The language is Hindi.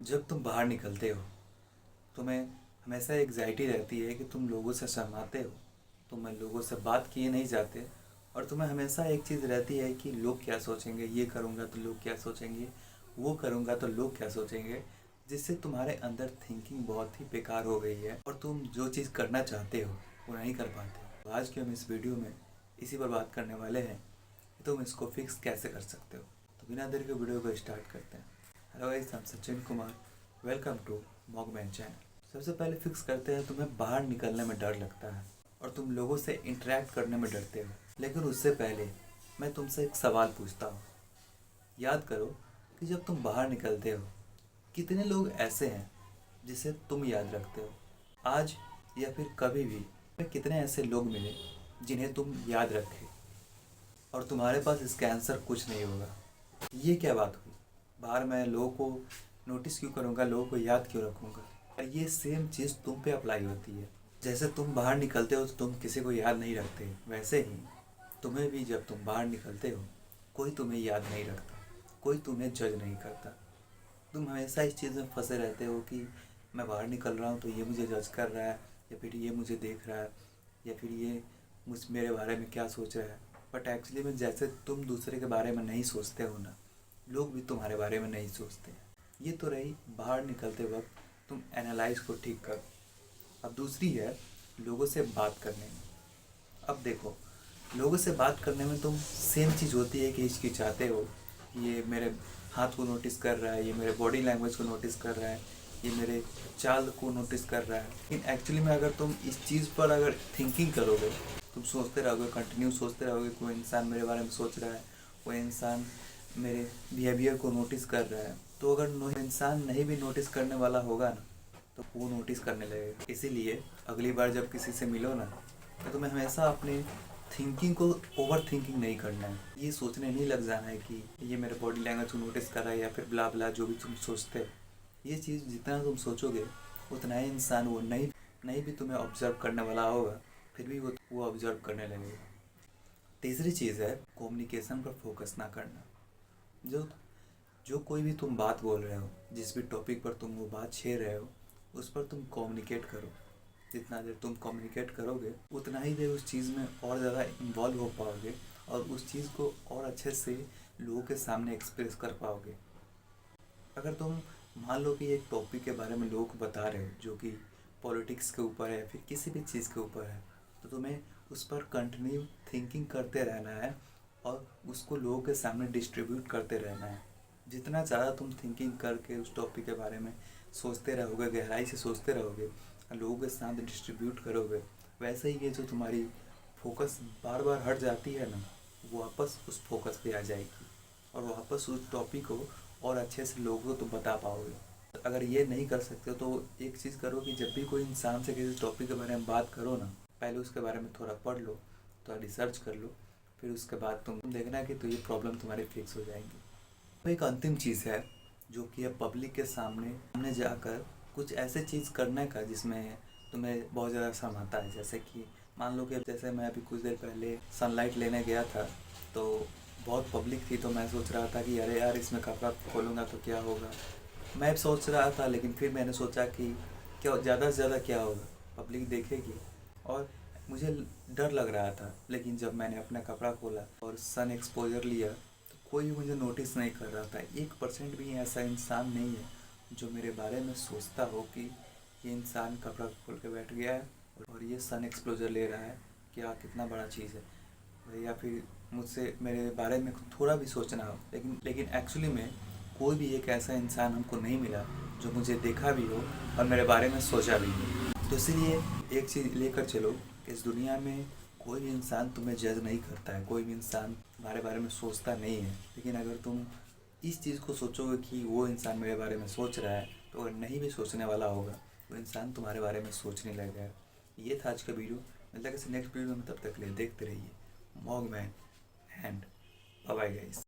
जब तुम बाहर निकलते हो तुम्हें हमेशा एग्जाइटी रहती है कि तुम लोगों से शर्माते हो। तुम लोगों से बात किए नहीं जाते और तुम्हें हमेशा एक चीज़ रहती है कि लोग क्या सोचेंगे, ये करूँगा तो लोग क्या सोचेंगे, वो करूँगा तो लोग क्या सोचेंगे, जिससे तुम्हारे अंदर थिंकिंग बहुत ही बेकार हो गई है और तुम जो चीज़ करना चाहते हो वो नहीं कर पाते। तो आज के हम इस वीडियो में इसी पर बात करने वाले हैं कि तुम इसको फिक्स कैसे कर सकते हो। तो बिना देर के वीडियो को स्टार्ट करते हैं। हेलो गाइस, हम सचिन कुमार, वेलकम टू मॉगमैन चैनल। सबसे पहले फिक्स करते हैं, तुम्हें बाहर निकलने में डर लगता है और तुम लोगों से इंटरेक्ट करने में डरते हो। लेकिन उससे पहले मैं तुमसे एक सवाल पूछता हूँ। याद करो कि जब तुम बाहर निकलते हो कितने लोग ऐसे हैं जिसे तुम याद रखते हो। आज या फिर कभी भी कितने ऐसे लोग मिले जिन्हें तुम याद रखे और तुम्हारे पास इसका आंसर कुछ नहीं होगा। ये क्या बात हुई? बाहर मैं लोगों को नोटिस क्यों करूँगा, लोगों को याद क्यों रखूँगा? और ये सेम चीज़ तुम पे अप्लाई होती है। जैसे तुम बाहर निकलते हो तो तुम किसी को याद नहीं रखते, वैसे ही तुम्हें भी जब तुम बाहर निकलते हो कोई तुम्हें याद नहीं रखता, कोई तुम्हें जज नहीं करता। तुम हमेशा इस चीज़ में फंसे रहते हो कि मैं बाहर निकल रहा हूँ तो ये मुझे जज कर रहा है, या फिर ये मुझे देख रहा है, या फिर ये मेरे बारे में क्या सोच रहा है। बट एक्चुअली में जैसे तुम दूसरे के बारे में नहीं सोचते हो ना, लोग भी तुम्हारे बारे में नहीं सोचते। ये तो रही बाहर निकलते वक्त तुम एनालाइज को ठीक करो। अब दूसरी है लोगों से बात करने में। अब देखो, लोगों से बात करने में तुम सेम चीज़ होती है कि हिचकिचाते हो, ये मेरे हाथ को नोटिस कर रहा है, ये मेरे बॉडी लैंग्वेज को नोटिस कर रहा है, ये मेरे चाल को नोटिस कर रहा है। लेकिन एक्चुअली में अगर तुम इस चीज़ पर अगर थिंकिंग करोगे, तुम सोचते रहोगे, कंटिन्यू सोचते रहोगे, कोई इंसान मेरे बारे में सोच रहा है, कोई इंसान मेरे बिहेवियर को नोटिस कर रहा है, तो अगर इंसान नहीं भी नोटिस करने वाला होगा ना, तो वो नोटिस करने लगेगा। इसीलिए अगली बार जब किसी से मिलो ना, तो तुम्हें हमेशा अपने थिंकिंग को ओवर थिंकिंग नहीं करना है। ये सोचने नहीं लग जाना है कि ये मेरे बॉडी लैंग्वेज को नोटिस कर रहा है या फिर ब्ला ब्ला जो भी तुम सोचते हो। ये चीज़ जितना तुम सोचोगे उतना ही इंसान वो नहीं नहीं भी तुम्हें ऑब्जर्व करने वाला होगा, फिर भी वो ऑब्जर्व करने लगेगा। तीसरी चीज़ है कम्युनिकेशन पर फोकस ना करना। जो जो कोई भी तुम बात बोल रहे हो, जिस भी टॉपिक पर तुम वो बात छेड़ रहे हो, उस पर तुम कम्युनिकेट करो। जितना देर तुम कम्युनिकेट करोगे उतना ही देर उस चीज़ में और ज़्यादा इन्वॉल्व हो पाओगे और उस चीज़ को और अच्छे से लोगों के सामने एक्सप्रेस कर पाओगे। अगर तुम मान लो कि एक टॉपिक के बारे में लोगों को बता रहे हो जो कि पॉलिटिक्स के ऊपर है या फिर किसी भी चीज़ के ऊपर है, तो तुम्हें उस पर कंटिन्यू थिंकिंग करते रहना है और उसको लोगों के सामने डिस्ट्रीब्यूट करते रहना है। जितना ज़्यादा तुम थिंकिंग करके उस टॉपिक के बारे में सोचते रहोगे, गहराई से सोचते रहोगे, लोगों के साथ डिस्ट्रीब्यूट करोगे, वैसे ही ये जो तुम्हारी फोकस बार बार हट जाती है ना, वो वापस उस फोकस पे आ जाएगी और वापस उस टॉपिक को और अच्छे से लोगों को तुम बता पाओगे। अगर ये नहीं कर सकते हो तो एक चीज़ करो कि जब भी कोई इंसान से किसी टॉपिक के बारे में बात करो ना, पहले उसके बारे में थोड़ा पढ़ लो, थोड़ा रिसर्च कर लो, फिर उसके बाद तुम देखना कि तो ये प्रॉब्लम तुम्हारी फिक्स हो जाएंगी। तो एक अंतिम चीज़ है जो कि है पब्लिक के सामने जाकर कुछ ऐसे चीज़ करने का जिसमें तुम्हें बहुत ज़्यादा शर्म आता है। जैसे कि मान लो कि जैसे मैं अभी कुछ देर पहले सनलाइट लेने गया था, तो बहुत पब्लिक थी, तो मैं सोच रहा था कि अरे यार इसमें कपड़ा खोलूँगा तो क्या होगा। मैं सोच रहा था, लेकिन फिर मैंने सोचा कि क्या ज़्यादा से ज़्यादा क्या होगा, पब्लिक देखेगी। और मुझे डर लग रहा था, लेकिन जब मैंने अपना कपड़ा खोला और सन एक्सपोजर लिया तो कोई मुझे नोटिस नहीं कर रहा था। 1% भी ऐसा इंसान नहीं है जो मेरे बारे में सोचता हो कि ये इंसान कपड़ा खोल के बैठ गया है और ये सन एक्सपोजर ले रहा है, क्या कितना बड़ा चीज़ है। या फिर मुझसे मेरे बारे में थोड़ा भी सोचना हो, लेकिन एक्चुअली में कोई भी एक ऐसा इंसान हमको नहीं मिला जो मुझे देखा भी हो और मेरे बारे में सोचा भी हो। तो इसलिए एक चीज़ लेकर चलो कि इस दुनिया में कोई भी इंसान तुम्हें जज नहीं करता है, कोई भी इंसान तुम्हारे बारे में सोचता नहीं है। लेकिन अगर तुम इस चीज़ को सोचोगे कि वो इंसान मेरे बारे में सोच रहा है, तो अगर नहीं भी सोचने वाला होगा वो इंसान तुम्हारे बारे में सोचने लगेगा। ये था आज का वीडियो। मिलता है किसी नेक्स्ट वीडियो में, तब तक के लिए देखते रहिए मॉगमैन एंड बाय बाय गाइस।